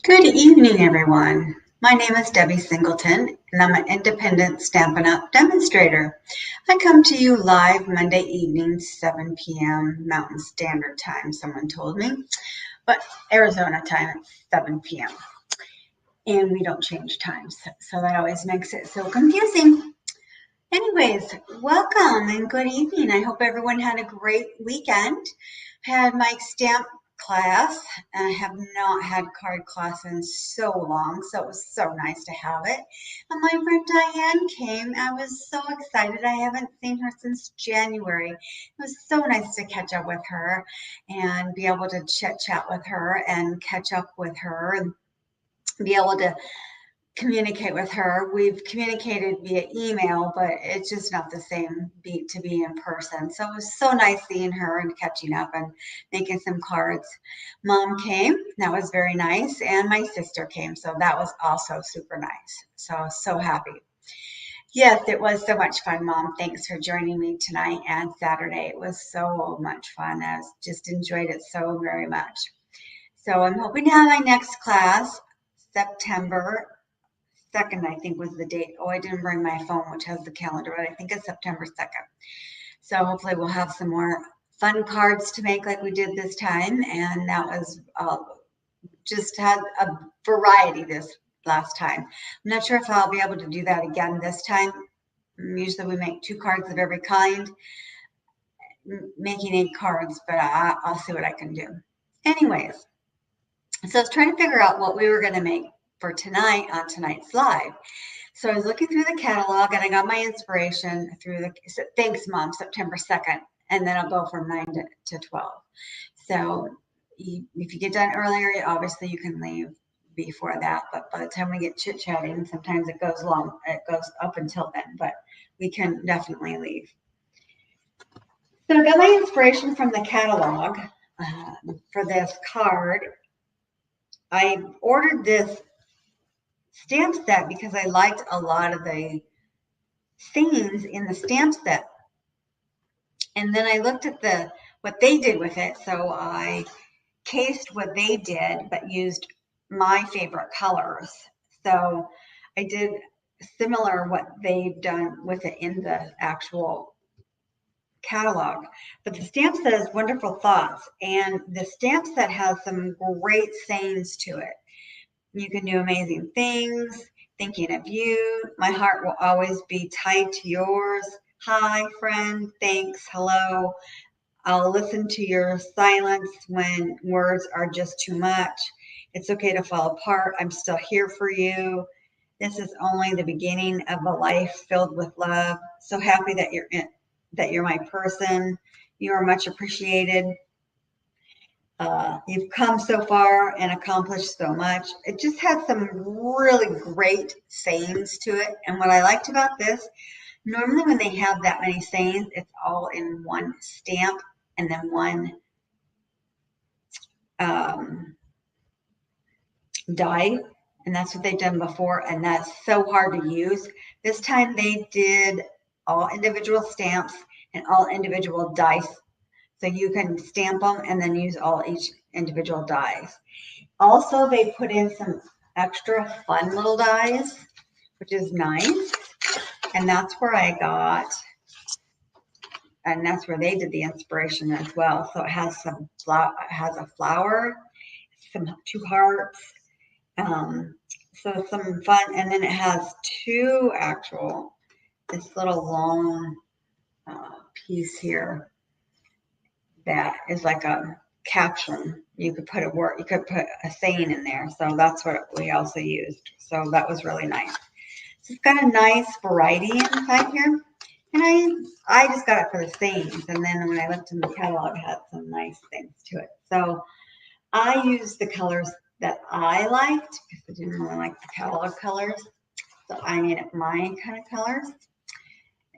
Good evening, everyone. My name is Debbie Singleton, and I'm an independent Stampin' Up! Demonstrator. I come to you live Monday evenings, 7 p.m. Mountain Standard Time, someone told me, but Arizona time at 7 p.m. And we don't change times, so that always makes it so confusing. Anyways, welcome and good evening. I hope everyone had a great weekend. I had my stamp class. I have not had card class in so long, so it was so nice to have it. And my friend Diane came. I was so excited. I haven't seen her since January. It was so nice to catch up with her and be able to chit chat with her and catch up with her and be able to communicate with her. We've communicated via email, but it's just not the same to be in person. So it was so nice seeing her and catching up and making some cards. Mom came, that was very nice, and my sister came, so that was also super nice. So happy. Yes, it was so much fun, Mom. Thanks for joining me tonight and Saturday. It was so much fun. I just enjoyed it so very much. So I'm hoping to have my next class September 2nd, I think was the date. Oh, I didn't bring my phone, which has the calendar, but I think it's September 2nd. So hopefully we'll have some more fun cards to make like we did this time. And that was just had a variety this last time. I'm not sure if I'll be able to do that again this time. Usually we make 2 cards of every kind, making 8 cards, but I'll see what I can do. Anyways, so I was trying to figure out what we were going to make for tonight on tonight's live. So I was looking through the catalog and I got my inspiration through thanks Mom, September 2nd, and then I'll go from 9 to 12. So if you get done earlier, obviously you can leave before that, but by the time we get chit-chatting, sometimes it goes up until then, but we can definitely leave. So I got my inspiration from the catalog for this card. I ordered this stamp set because I liked a lot of the themes in the stamp set. And then I looked at what they did with it. So I cased what they did, but used my favorite colors. So I did similar what they've done with it in the actual catalog. But the stamp set is Wonderful Thoughts. And the stamp set has some great sayings to it. You can do amazing things, thinking of you. My heart will always be tied to yours. Hi, friend. Thanks. Hello. I'll listen to your silence when words are just too much. It's okay to fall apart. I'm still here for you. This is only the beginning of a life filled with love. So happy that you're my person. You are much appreciated. You've come so far and accomplished so much. It just had some really great sayings to it. And what I liked about this, normally when they have that many sayings, it's all in one stamp and then one die. And that's what they've done before. And that's so hard to use. This time they did all individual stamps and all individual dice. So you can stamp them and then use each individual dies. Also, they put in some extra fun little dies, which is nice. And that's where I got, and that's where they did the inspiration as well. So it has a flower, 2 hearts, so some fun. And then it has 2 this little long piece here that is like a caption. You could put a saying in there. So that's what we also used. So that was really nice. So it's got a nice variety inside here. And I just got it for the sayings. And then when I looked in the catalog, it had some nice things to it. So I used the colors that I liked because I didn't really like the catalog colors. So I made up my kind of colors.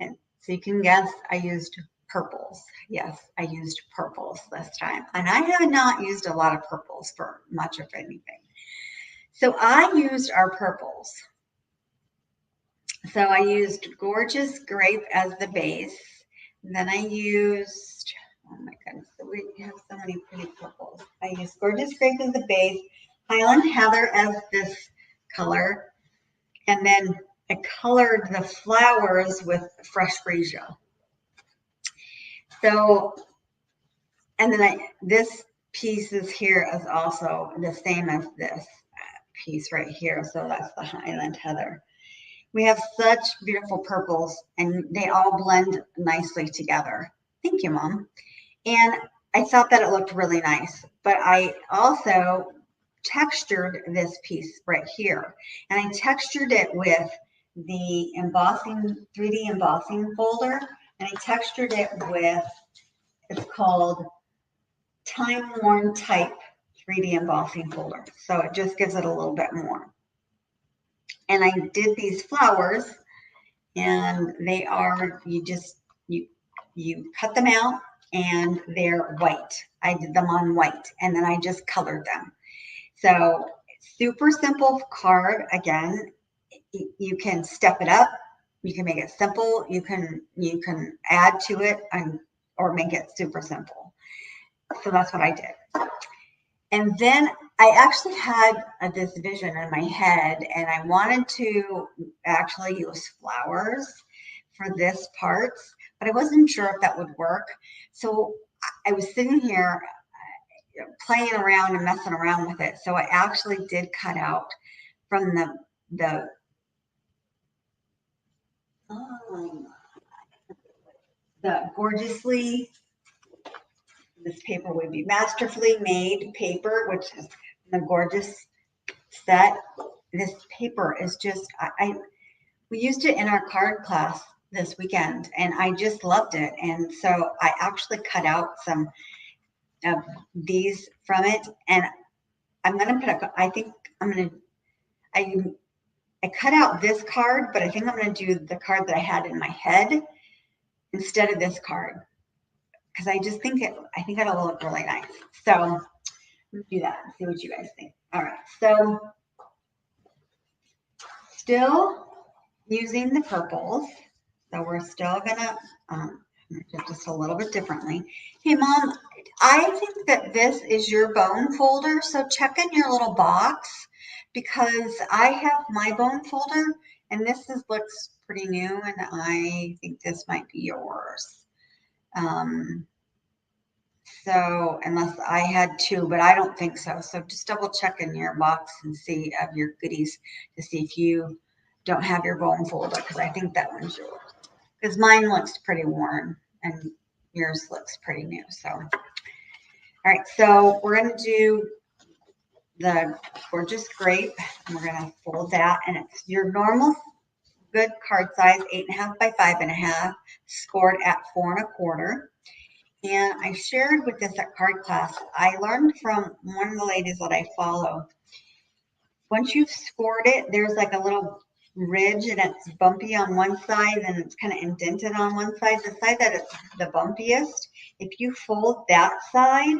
And so you can guess I used purples. Yes, I used purples this time. And I have not used a lot of purples for much of anything. So I used our purples. So I used Gorgeous Grape as the base. And then I used, oh my goodness, we have so many pretty purples. I used Gorgeous Grape as the base. Highland Heather as this color, and then I colored the flowers with fresh freesia. So, and then this piece is here is also the same as this piece right here. So that's the Highland Heather. We have such beautiful purples and they all blend nicely together. Thank you, Mom. And I thought that it looked really nice, but I also textured this piece right here. And I textured it with the embossing, 3D embossing folder. And I textured it with, it's called Timeworn Type 3D embossing folder. So it just gives it a little bit more. And I did these flowers, and they are, you cut them out and they're white. I did them on white and then I just colored them. So super simple card. Again, you can step it up. You can make it simple. You can add to it or make it super simple. So that's what I did. And then I actually had this vision in my head, and I wanted to actually use flowers for this parts, but I wasn't sure if that would work. So I was sitting here playing around and messing around with it. So I actually did cut out from the gorgeously, this paper would be masterfully made paper, which is the gorgeous set. This paper is just, we used it in our card class this weekend and I just loved it. And so I actually cut out some of these from it, and I'm going to put I cut out this card, but I think I'm going to do the card that I had in my head instead of this card, because I just think it'll look really nice. So let's do that and see what you guys think. All right, so still using the purples. So we're still gonna just a little bit differently. Hey, Mom, I think that this is your bone folder, so check in your little box, because I have my bone folder and this looks pretty new, and I think this might be yours. So unless I had two, but I don't think so. So just double check in your box and see of your goodies to see if you don't have your bone folder, because I think that one's yours. Because mine looks pretty worn and yours looks pretty new. So, all right, so we're going to do the gorgeous grape, and we're going to fold that, and it's your normal good card size, 8.5 by 5.5, scored at 4 1/4. And I shared with this at card class. I learned from one of the ladies that I follow. Once you've scored it, there's like a little ridge and it's bumpy on one side and it's kind of indented on one side. The side that is the bumpiest, if you fold that side,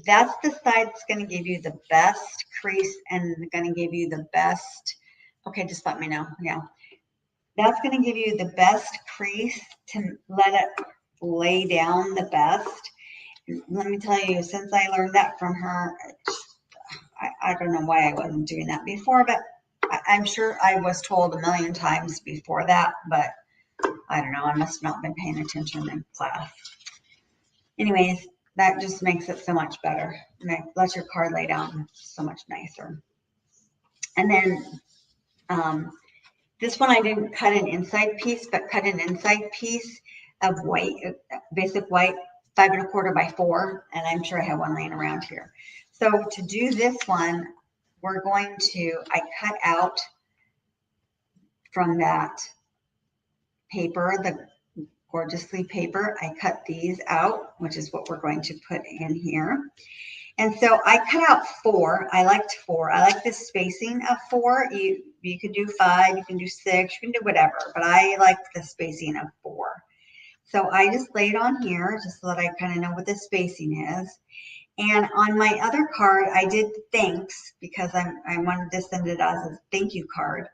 that's the side that's going to give you the best crease and going to give you the best. Okay, just let me know. Yeah. That's going to give you the best crease to let it lay down the best. And let me tell you, since I learned that from her, I don't know why I wasn't doing that before, but I'm sure I was told a million times before that, but I don't know. I must not have been paying attention in class. Anyways, that just makes it so much better. And it lets your card lay down so much nicer. And then this one I didn't cut an inside piece, but cut an inside piece of white, basic white, 5 1/4 by 4, and I'm sure I have one laying around here. So to do this one, I cut out from that paper, the gorgeously paper, I cut these out, which is what we're going to put in here. And so I cut out 4. I liked 4. I like the spacing of 4. You can do 5, you can do 6, you can do whatever, but I like the spacing of 4. So I just laid on here just so that I kind of know what the spacing is. And on my other card, I did thanks because I wanted to send it as a thank you card.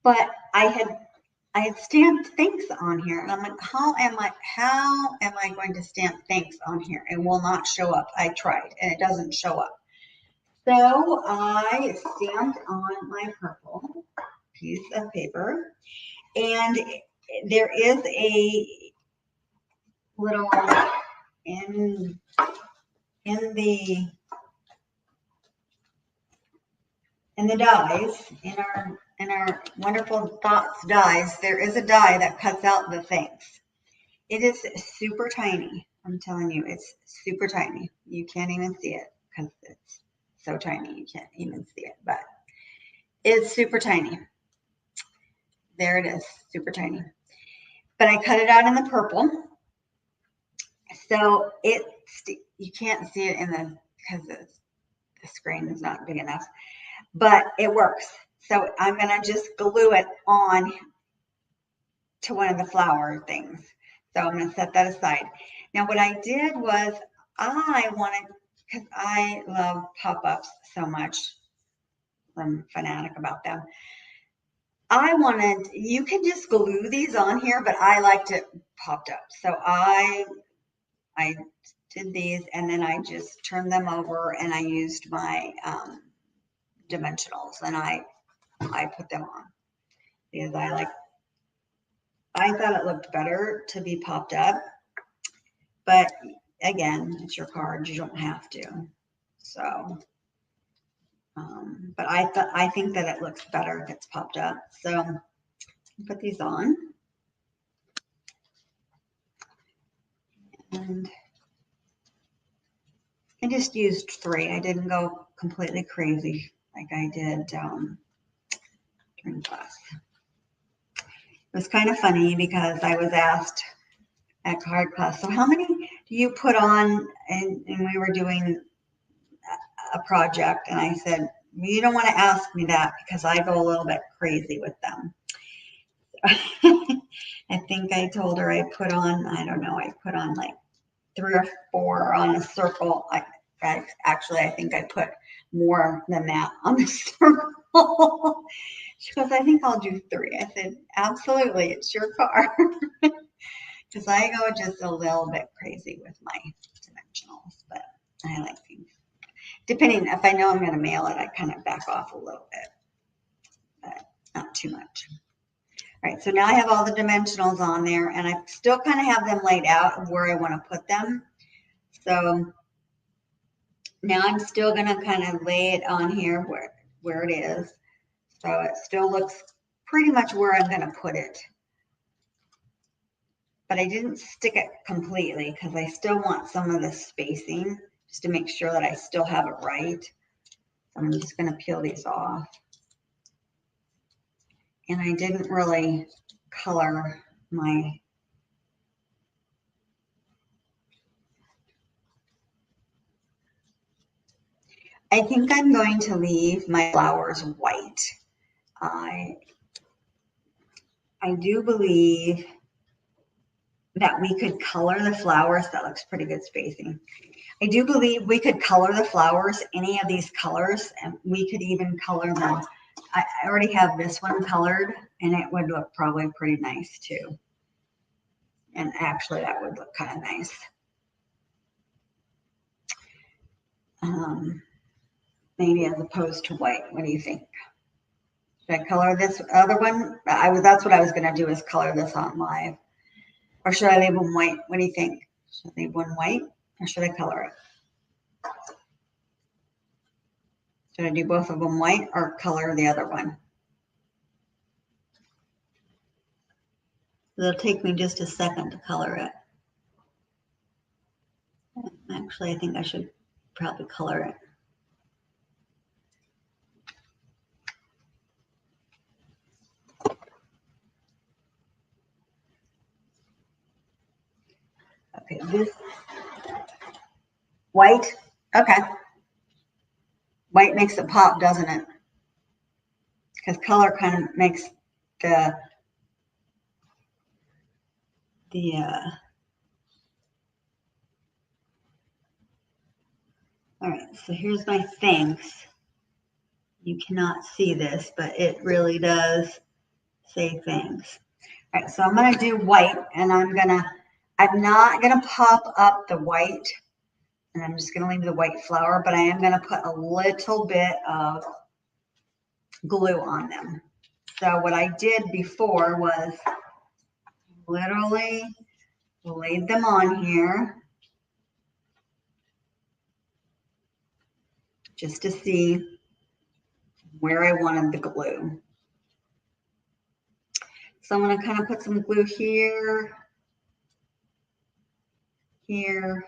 But I had stamped thanks on here, and I'm like, how am I going to stamp thanks on here? It will not show up. I tried, and it doesn't show up. So I stamped on my purple piece of paper, and there is a little in the dies, in our wonderful Dots dies, there is a die that cuts out the things. It is super tiny. I'm telling you, it's super tiny. You can't even see it because it's so tiny you can't even see it, but it's super tiny. There it is, super tiny. But I cut it out in the purple. So you can't see it in the, because the screen is not big enough, but it works. So I'm gonna just glue it on to one of the flower things. So I'm gonna set that aside. Now what I did was I wanted, because I love pop-ups so much, I'm fanatic about them. I wanted, you can just glue these on here, but I liked it popped up. So I did these, and then I just turned them over, and I used my dimensionals, and I put them on because I thought it looked better to be popped up, but again, it's your card, you don't have to. So, but I think that it looks better if it's popped up. So put these on, and I just used 3. I didn't go completely crazy like I did during class. It was kind of funny because I was asked at card class, so how many do you put on? And we were doing a project, and I said, you don't want to ask me that because I go a little bit crazy with them. I think I told her I put on, I don't know, I put on like 3 or 4 on a circle. Actually, I think I put more than that on the circle. She goes, I think I'll do 3. I said, absolutely, it's your card. Because I go just a little bit crazy with my dimensionals, but I like things. Depending, if I know I'm going to mail it, I kind of back off a little bit, but not too much. All right, so now I have all the dimensionals on there, and I still kind of have them laid out of where I want to put them. So now I'm still going to kind of lay it on here where it is. So it still looks pretty much where I'm going to put it. But I didn't stick it completely because I still want some of the spacing just to make sure that I still have it right. So I'm just going to peel these off. And I didn't really color my I think I'm going to leave my flowers white. I do believe that we could color the flowers. That looks pretty good spacing. I do believe we could color the flowers any of these colors, and we could even color them. I already have this one colored, and it would look probably pretty nice too. And actually, that would look kind of nice. Maybe as opposed to white. What do you think? Should I color this other one? That's what I was going to do, is color this on live. Or should I leave them white? What do you think? Should I leave one white, or should I color it? Should I do both of them white or color the other one? It'll take me just a second to color it. Actually, I think I should probably color it. Okay, this white. Okay. White makes it pop, doesn't it? Because color kind of makes the all right, so here's my thanks. You cannot see this, but it really does say thanks. All right, so I'm going to do white, and I'm not going to pop up the white. And I'm just going to leave the white flower, but I am going to put a little bit of glue on them. So what I did before was literally laid them on here just to see where I wanted the glue. So I'm going to kind of put some glue here, here,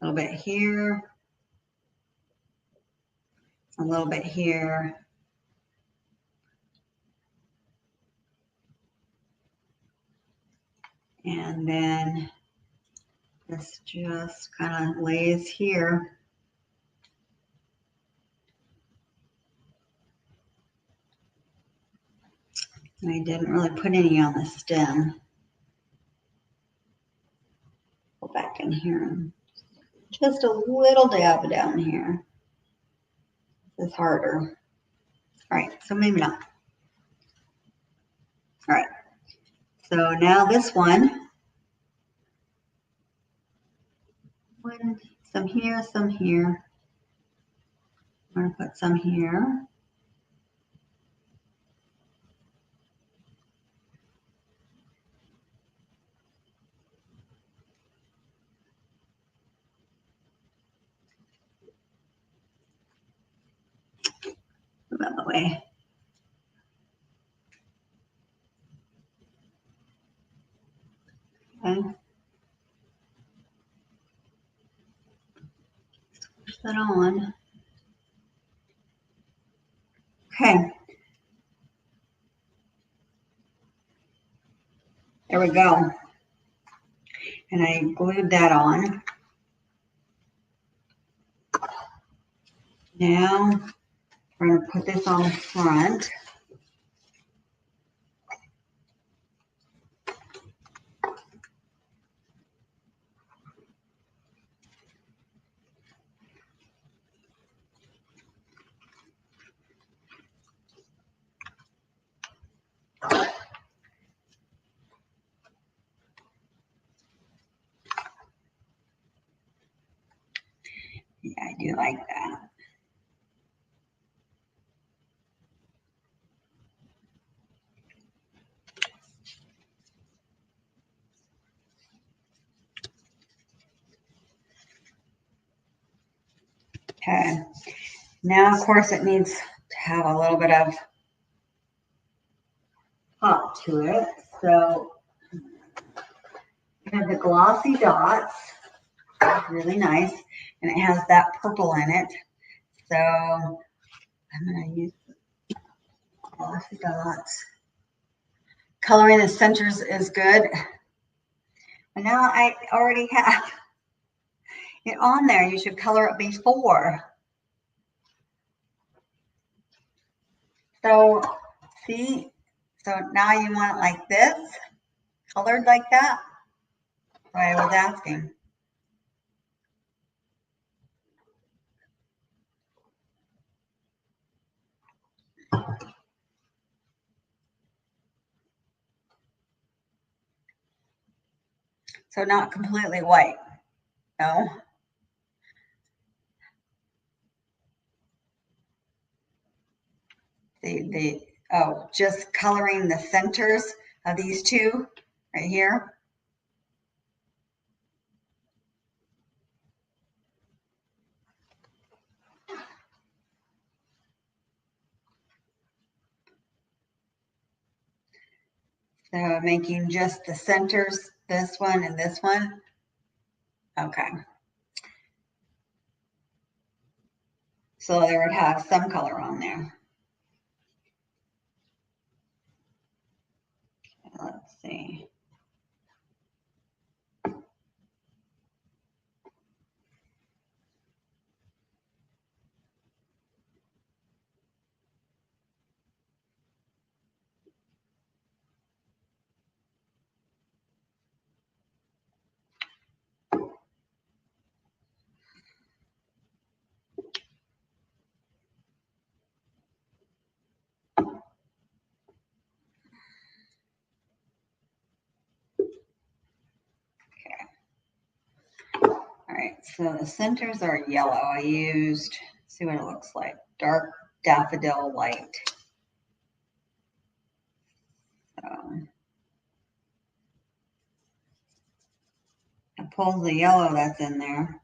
a little bit here, a little bit here. And then this just kind of lays here. And I didn't really put any on the stem. Go back in here. Just a little dab down here. This is harder. All right, so maybe not. All right, so now this one, some here, some here. I'm going to put some here. Move out of the way. Okay. Push that on. Okay. There we go. And I glued that on. Now we're going to put this on the front. Yeah, I do like that. Okay. Now, of course, it needs to have a little bit of pop to it. So I have the Glossy Dots. Really nice. And it has that purple in it. So I'm going to use Glossy Dots. Coloring the centers is good. And now I already have it on there. You should color it before. So see, so now you want it like this, colored like that? So I was asking. So not completely white, no. Oh, just coloring the centers of these two right here. So making just the centers, this one and this one. Okay. So there would have some color on there. Let's see. right, so the centers are yellow. I used, let's see what it looks like, dark daffodil light. So it pulls the yellow that's in there.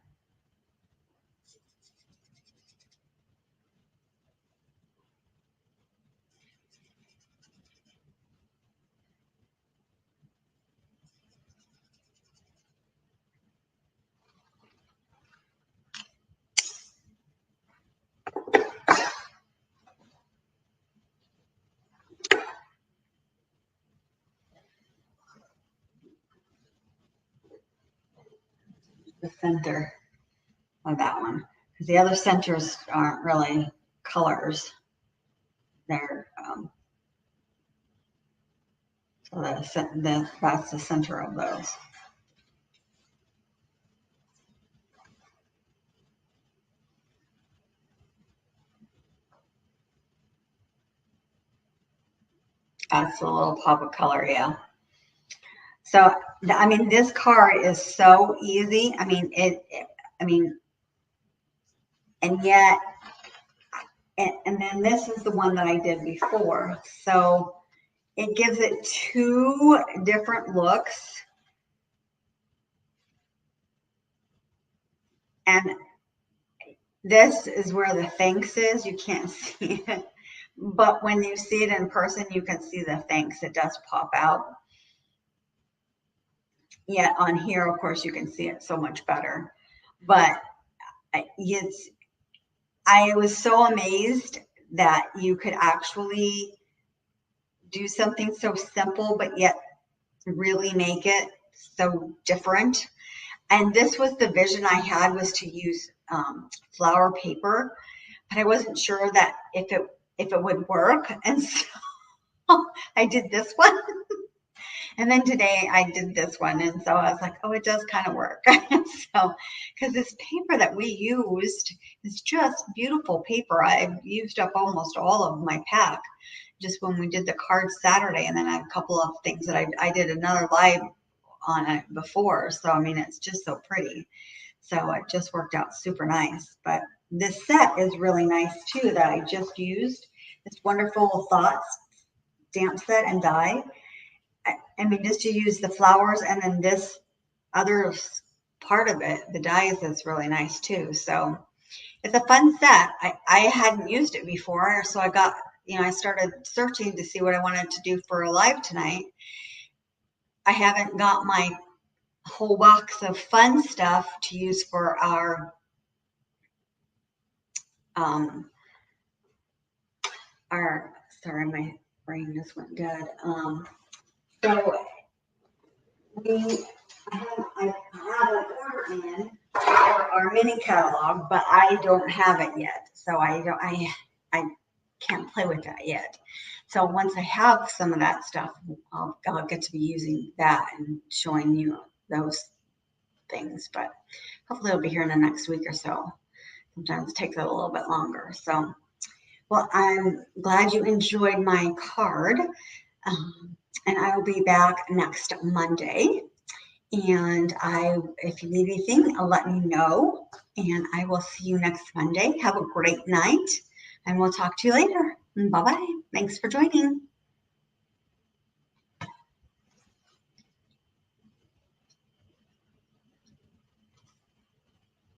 The center of that one, because the other centers aren't really colors. They're so that's the center of those. That's a little pop of color, yeah. So I mean, this card is so easy. I mean, and yet, and then this is the one that I did before. So it gives it two different looks. And this is where the thanks is. You can't see it. But when you see it in person, you can see the thanks. It does pop out. Yet on here, of course, you can see it so much better. But I was so amazed that you could actually do something so simple, but yet really make it so different. And this was the vision I had, was to use flower paper, but I wasn't sure that if it would work. And so I did this one. And then today I did this one. And so I was like, oh, it does kind of work. So, because this paper that we used is just beautiful paper. I've used up almost all of my pack just when we did the card Saturday. And then I have a couple of things that I did another live on it before. So, I mean, it's just so pretty. So it just worked out super nice. But this set is really nice too, that I just used. This wonderful Thoughts stamp set and die. I mean, just to use the flowers, and then this other part of it, the dies, is really nice too. So it's a fun set. I hadn't used it before, so I got, I started searching to see what I wanted to do for a live tonight. I haven't got my whole box of fun stuff to use for our sorry, my brain just went dead. So I have an order in for our mini catalog, but I don't have it yet. So I can't play with that yet. So once I have some of that stuff, I'll get to be using that and showing you those things. But hopefully it'll be here in the next week or so. Sometimes it takes a little bit longer. So, well, I'm glad you enjoyed my card. And I will be back next Monday. And if you need anything, let me know. And I will see you next Monday. Have a great night. And we'll talk to you later. Bye-bye. Thanks for joining.